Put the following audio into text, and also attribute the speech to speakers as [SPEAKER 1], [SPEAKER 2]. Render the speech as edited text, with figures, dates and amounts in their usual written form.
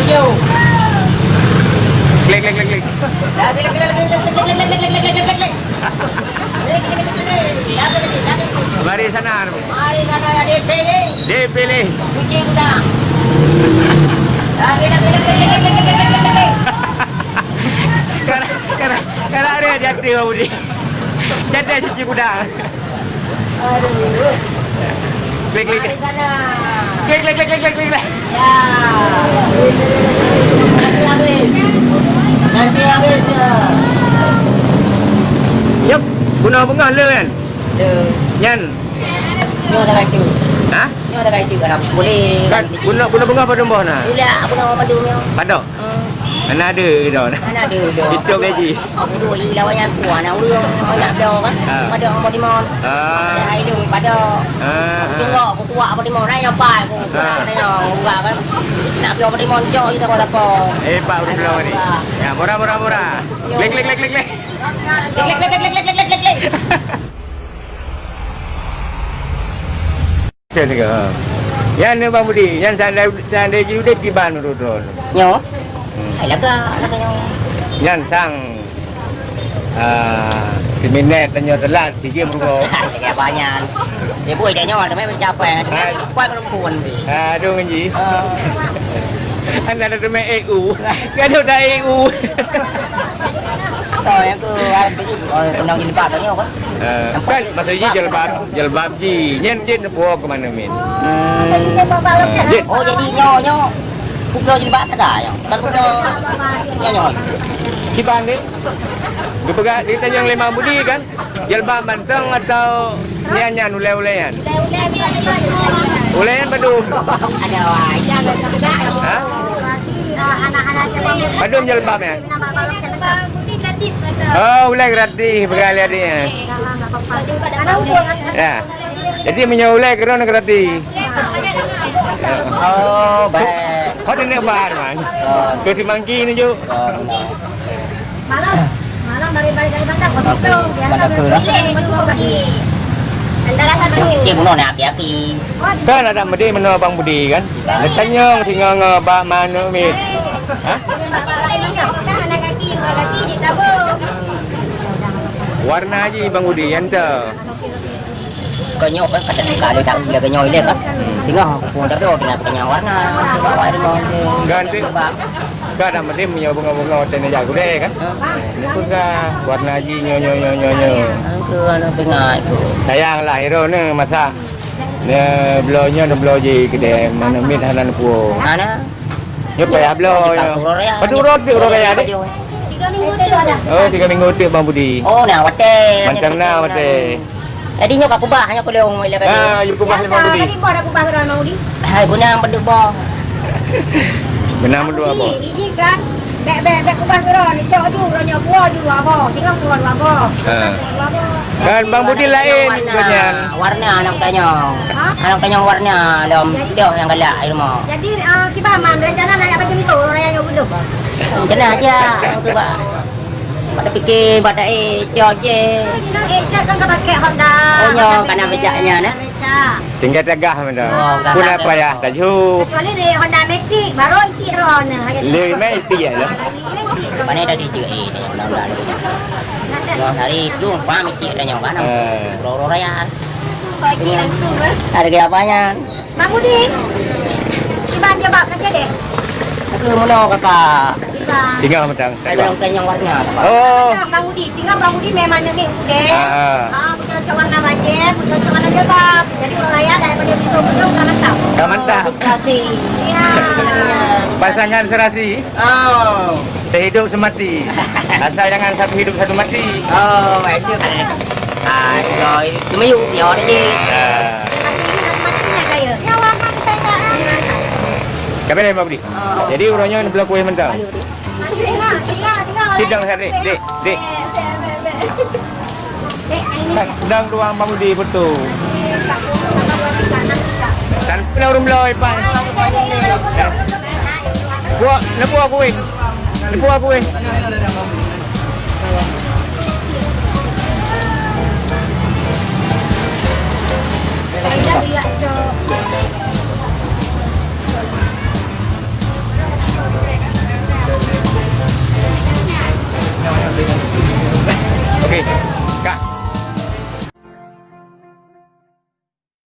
[SPEAKER 1] Klik. Mari sana.
[SPEAKER 2] Mari sana
[SPEAKER 1] Dipilih.
[SPEAKER 2] Cuci kuda.
[SPEAKER 1] Karena ada jati kamu di. Jati cuci kuda.
[SPEAKER 2] Aduh.
[SPEAKER 1] Klik.
[SPEAKER 2] Mari sana.
[SPEAKER 1] Klik.
[SPEAKER 2] Ya. Nanti habis.
[SPEAKER 1] Yup, guna bunga le kan?
[SPEAKER 2] Tuh.
[SPEAKER 1] Yan.
[SPEAKER 2] Nyo ada kacu.
[SPEAKER 1] Ha?
[SPEAKER 2] Nyo ada kacu kan boleh.
[SPEAKER 1] Kan guna bunga pada mbah nah.
[SPEAKER 2] Tidak, aku nak madu nyo.
[SPEAKER 1] Padok. Mana ada gitu.
[SPEAKER 2] Mana ada dah.
[SPEAKER 1] Itu gaji.
[SPEAKER 2] Aku dua lawan yang kuat nak urang nak dah kan. Pada orang di mon. Dah hidup pada. Tengok aku kuat apa di mon rai apa aku. Dah yang enggak kan. Nak dah di mon jauh kita kau apa.
[SPEAKER 1] Pak udah bilang ni. Ya, murah. Klik.
[SPEAKER 2] Klik.
[SPEAKER 1] Sen ke. Yan ni Bang Budi, yan sandai juga di ban dulu.
[SPEAKER 2] Nyo. Ai laga nyo.
[SPEAKER 1] Yan sang Seminet tanya telat tiga merugo.
[SPEAKER 2] Kayak banyak. Dia boleh dia nyawa tapi mencapai. Kuat perempuan ni.
[SPEAKER 1] Aduh ngaji. Anda ada nama EU. Kan ada EU.
[SPEAKER 2] Tahu yang ke undang jilbab tanya kan?
[SPEAKER 1] Kan masa ini jalbab ji. Nyen bawa ke mana min?
[SPEAKER 2] Oh jadi nyo. Pukul jilbab tak ada ya. Kan pukul nyo.
[SPEAKER 1] Kiban ni. Dia tanya yang Lemah Budi kan? Jalbab Banteng atau nyanyan ulai-ulaian? Ulaian Badung.
[SPEAKER 2] Ada wajah
[SPEAKER 1] Ha?
[SPEAKER 2] anak-anak
[SPEAKER 1] Badung jalbab ya?
[SPEAKER 3] Budi gratis.
[SPEAKER 1] Oh, ulai gratis berkali dia. Ya. Jadi menyulai kerana gratis.
[SPEAKER 2] Oh, baik.
[SPEAKER 1] Kau nak bar man? Kau si mangki ni ju.
[SPEAKER 3] Malam dari bandar foto
[SPEAKER 2] Bandar ke lah.
[SPEAKER 3] Antara satu
[SPEAKER 2] Okey, bunuh nak api-api.
[SPEAKER 1] Kan ada mesti menolak Bang Budi kan? Tanya tinggal ngebak mana mit. Ha?
[SPEAKER 3] anak kaki ditabur.
[SPEAKER 1] Warna aja Bang Budi yang tu.
[SPEAKER 2] Konyol kan pada kali tak boleh konyol dia kan. Tengok pun tak ada dengan punya warna. Bawa dia mau
[SPEAKER 1] Ganti. Kan ada mesti punya bunga-bunga tena jago deh kan? Ini pun kan warna aja nyo.
[SPEAKER 2] Ke anu bengai tu.
[SPEAKER 1] Sayang lah hero ni masa. Ni blaunya ada blau je kedai mana mit hanan puo.
[SPEAKER 2] Mana?
[SPEAKER 1] Nyo payah blau. Padu roti raya deh.
[SPEAKER 3] 3 minggu tu ada.
[SPEAKER 1] Oh, 3 minggu tu Bang Budi.
[SPEAKER 2] Oh, nak wate.
[SPEAKER 1] Macam na wate.
[SPEAKER 2] Jadi nyo kat kubah hanya kuliah umur lepas tu.
[SPEAKER 1] You kubah Bang Budi.
[SPEAKER 3] Tadi buat aku bahar mau di.
[SPEAKER 2] Hai guna berdua.
[SPEAKER 1] Benar dua apa?
[SPEAKER 3] Biji kan. Bek kubah geron ni cok tu ronyo buah ju apa. Tinggal keluar apa.
[SPEAKER 1] Kan Bang Budi lain banyak.
[SPEAKER 2] Warna anak tanya. Anak tanya warna dalam dia yang galak air mau.
[SPEAKER 3] Jadi si Baman rencana nak baju miso raya yo belum.
[SPEAKER 2] Kena aja tu Pak. Pada fikir pada cok je.
[SPEAKER 3] Cak kan pakai Honda.
[SPEAKER 2] Oh nyo kana bejaknya nah.
[SPEAKER 1] Tinggal tegah benda. Pun apa ya? Taju.
[SPEAKER 3] Kecuali di Honda Matic baru iki ron.
[SPEAKER 1] Le mai ti ya lah.
[SPEAKER 2] Mana dah di dia ni undang-undang ni. Yang hari tu pamit dia yang mana. Roro raya.
[SPEAKER 3] Pagi langsung.
[SPEAKER 2] Ada ke apanya?
[SPEAKER 3] Bang Budi. Si Ban dia bab saja deh.
[SPEAKER 2] Aku mau kakak.
[SPEAKER 1] Tinggal macam.
[SPEAKER 2] Ada yang warna.
[SPEAKER 1] Oh.
[SPEAKER 3] Bang Budi, singa Bang Budi memang ni udah. Betul cuma warna wajib, betul cuma warna jilbab. Jadi kalau raya daripada itu betul nggak mantap.
[SPEAKER 1] Dah mantap.
[SPEAKER 2] Kasih.
[SPEAKER 3] Iya.
[SPEAKER 1] Pasangan serasi.
[SPEAKER 2] Oh.
[SPEAKER 1] Sehidup semati. Asal jangan satu hidup satu mati.
[SPEAKER 2] Oh, itu kan. Ah, rồi, chúng mấy nhỏ đấy đi.
[SPEAKER 1] Kapan ni Bang Budi? Jadi urangnya belah kuih mentah. Sidang hari, dek. Sedang ruang Bang Budi betul. Dan pula urung belah apa? Buat, lepas aku weh. okey.